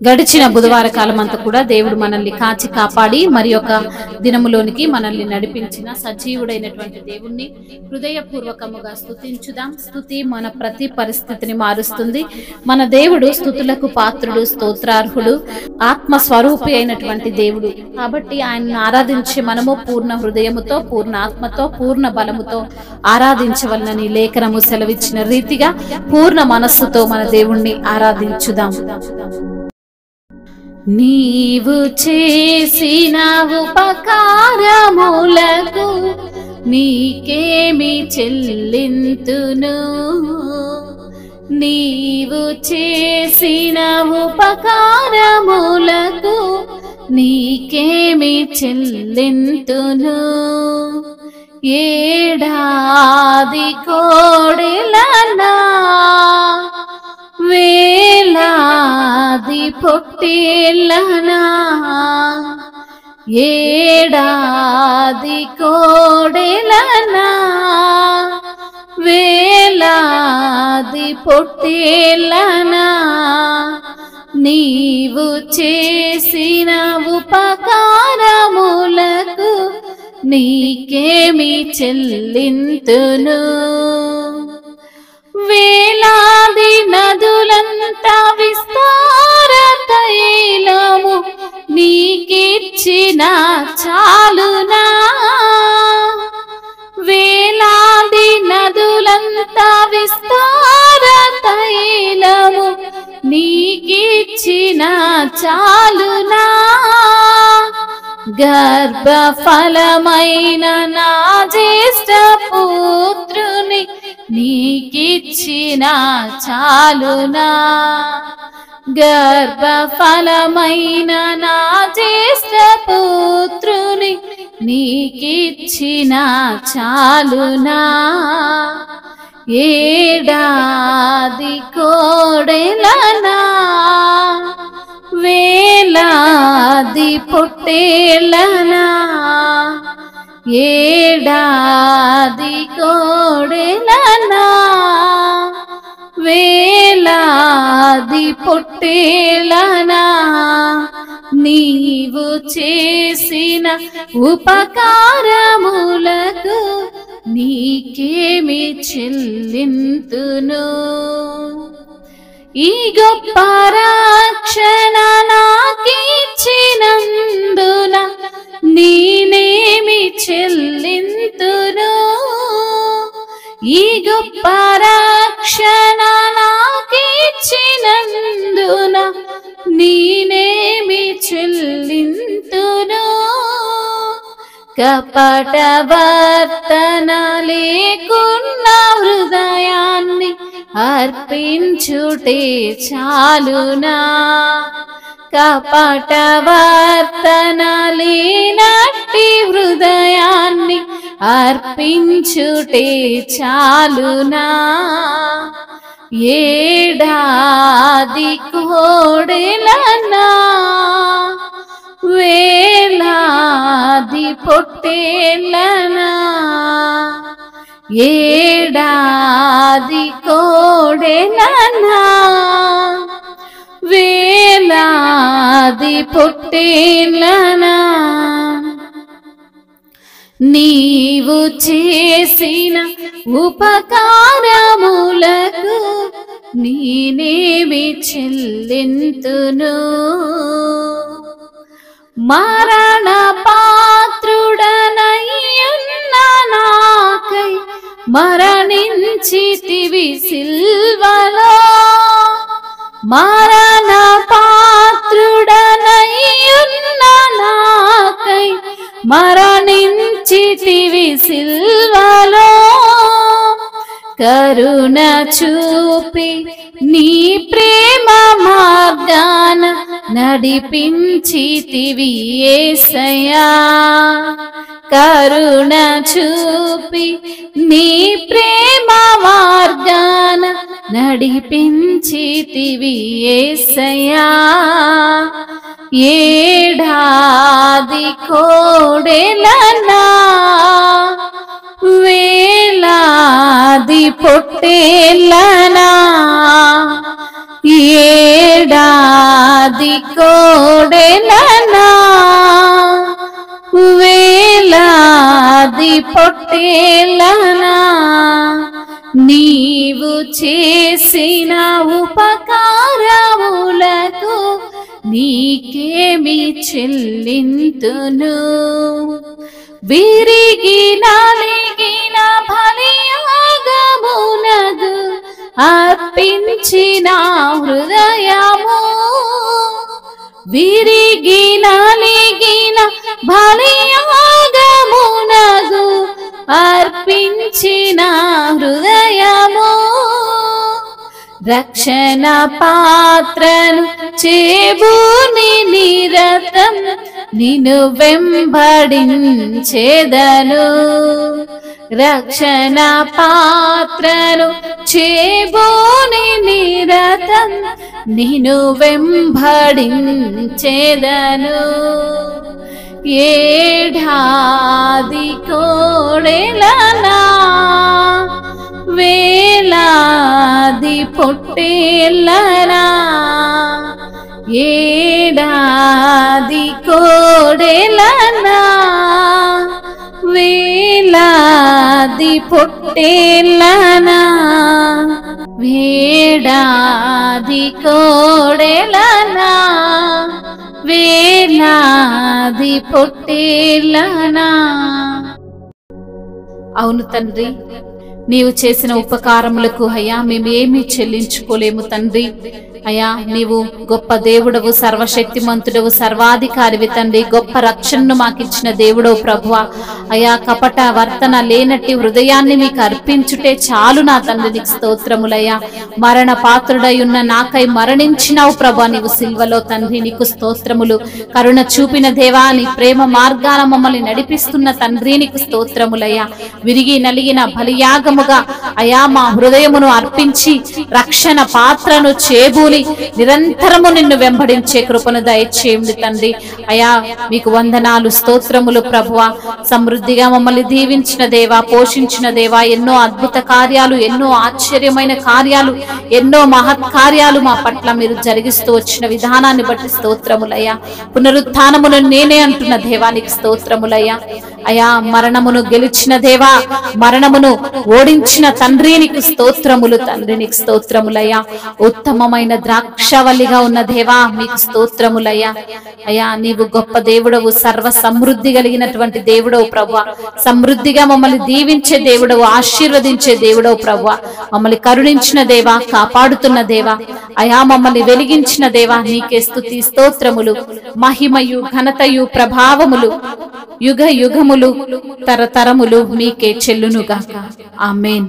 గడిచిన బుధవార కాలం అంతా కూడా దేవుడు మనల్ని కాచి కాపాడి మరి ఒక దినములోనికి మనల్ని నడిపించిన సజీవుడైనటువంటి దేవుణ్ణి హృదయపూర్వకముగా స్తుతించుదాం. స్తుతి మన ప్రతి పరిస్థితిని మారుస్తుంది. మన దేవుడు స్తుతులకు పాత్రుడు, స్తోత్రార్హుడు, ఆత్మ స్వరూపి అయినటువంటి దేవుడు. కాబట్టి ఆయన్ని ఆరాధించి మనము పూర్ణ హృదయముతో, పూర్ణ ఆత్మతో, పూర్ణ బలముతో ఆరాధించవలనని లేఖనము సెలవిచ్చిన రీతిగా పూర్ణ మనస్సుతో మన దేవుణ్ణి ఆరాధించుదాం. నీవు చేసిన ఉపకారములకు నీకేమి చెల్లింతును, నీవు చేసిన ఉపకారములకు నీకేమి చెల్లింతును. ఏడాది కోడెలనా వేలాది పొట్టేళ్ళనా, ఏడాది కోడెలనా వేలాది పొట్టేళ్ళనా, నీవు చేసిన ఉపకారములకు నీకేమి చెల్లింతును. వేలాది నదులంతా విస్తార తైలము నీకిచ్చిన చాలునా, వేలాది నదులంతా విస్తార తైలము నీకిచ్చిన చాలునా. గర్భఫలమైన నా జ్యేష్ఠ పుత్రుని నీకిచ్చిన చాలునా, గర్భఫలమైన నా జ్యేష్ఠ పుత్రుని నీకిచ్చిన చాలునా. ఏడాది కోడెలనా వేలాది పొట్టేళ్ళనా, ఏడాది కోడెలనా వేలాది పొట్టేళ్ళనా, నీవు చేసిన ఉపకారములకు నీకేమి చెల్లింతును. ఈ గొప్ప రక్షణ నాకిచ్చినందున నేనేమి చెల్లింతును. ఈ గొప్ప రక్షణ నాకిచ్చినందున నేనేమి చెల్లింతును. కపట వర్తన లేకున్న హృదయాన్ని అర్పించుటే చాలునా, కపట వర్తన లేనట్టి హృదయాన్ని అర్పించుటే చాలునా. ఏడాది కోడెలనా వేలాది పొట్టేళ్ళనా, ఏడాది కోడెలనా వేలాది పొట్టేళ్ళనా, నీవు చేసిన ఉపకారములకు నేనేమి చెల్లింతును. మరణ పాత్రుడనయ్యున్న నాకై మరణించితివి సిల్వలో, మరణ పాత్రుడనయ్యున్న నాకై మరణించితివి సిల్వలో. కరుణ చూపి నీ ప్రేమ మార్గాన నడిపించితివి యేసయ్యా, కరుణ చూపి నీ ప్రేమ మార్గాన నడిపించితివి యేసయ్యా. ఏడాది కోడెలనా వేలాది పొట్టేళ్ళనా, ఏడాది వేలాది కోడెలనా వేలాది పొట్టేలనా నీవు చేసిన ఉపకారములకు నీకేమి చెల్లింతును విరిగి నలిగిన బలియాగమునకు అర్పించిన హృదయము విరిగి నలిగిన బలియాగమునకు అర్పించిన హృదయము రక్షణ పాత్రను చేబూని నిరతం నిన్ను వెంబడించేదను రక్షణ పాత్రను చేబూని నిరతం నిన్ను వెంబడించేదను ఏడాది కోడెలనా వేలాది పొట్టేలనా ఏడాది కోడెలనా వేలాది పొట్టేలనా వేడాది కోడెలనా వేలాది పొట్టేలనా. అవును తండ్రి, నీవు చేసిన ఉపకారములకు అయ్యా మేమేమీ చెల్లించుకోలేము తండ్రి. అయ్యా నీవు గొప్ప దేవుడవు, సర్వశక్తిమంతుడవు, సర్వాధికారివి తండ్రి. గొప్ప రక్షణను మాకిచ్చిన దేవుడవు ప్రభువా. అయ్యా కపట వర్తన లేనట్టి హృదయాన్ని మీకు అర్పించుటే చాలు నా తండ్రి. నీకు స్తోత్రములయ్యా. మరణ పాత్రుడై ఉన్న నాకై మరణించినావు ప్రభా నీవు సిల్వలో తండ్రి. నీకు స్తోత్రములు. కరుణ చూపిన దేవా, నీ ప్రేమ మార్గాన మమ్మల్ని నడిపిస్తున్న తండ్రి నీకు స్తోత్రములయ్యా. విరిగి నలిగిన బలియాగముగా అయా మా హృదయమును అర్పించి రక్షణ పాత్రను చేబూని నిరంతరము నిన్ను వెంబడించే కృపను దయచేయండి తండ్రి. అయా మీకు వందనాలు, స్తోత్రములు ప్రభువా. సమృద్ధిగా మమ్మల్ని దీవించిన దేవా, పోషించిన దేవా, ఎన్నో అద్భుత కార్యాలు, ఎన్నో ఆశ్చర్యమైన కార్యాలు, ఎన్నో మహత్ కార్యాలు మా పట్ల మీరు జరిగిస్తూ వచ్చిన విధానాన్ని బట్టి స్తోత్రములయ్యా. పునరుత్థానమును నేనే అంటున్న దేవానికి స్తోత్రములయ్యా. అయా మరణమును గెలిచిన దేవా, మరణమును ఓడించిన తండ్రి నీకు స్తోత్రములు తండ్రి. నీకు స్తోత్రములయ్యా. ఉత్తమమైన ద్రాక్షవల్లిగా ఉన్న దేవా మీకు స్తోత్రములయ్యా. అయ్యా నీవు గొప్ప దేవుడవు, సర్వ సమృద్ధి కలిగినటువంటి దేవుడవు ప్రభువా. సమృద్ధిగా మమ్మల్ని దీవించే దేవుడవు, ఆశీర్వదించే దేవుడవు ప్రభువా. మమ్మల్ని కరుణించిన దేవా, కాపాడుతున్న దేవా, అయా మమ్మల్ని వెలిగించిన దేవా నీకే స్తుతి స్తోత్రములు. మహిమయు ఘనతయు ప్రభావములు యుగ యుగములు తరతరములు మీకే చెల్లునుగాక. ఆమేన్.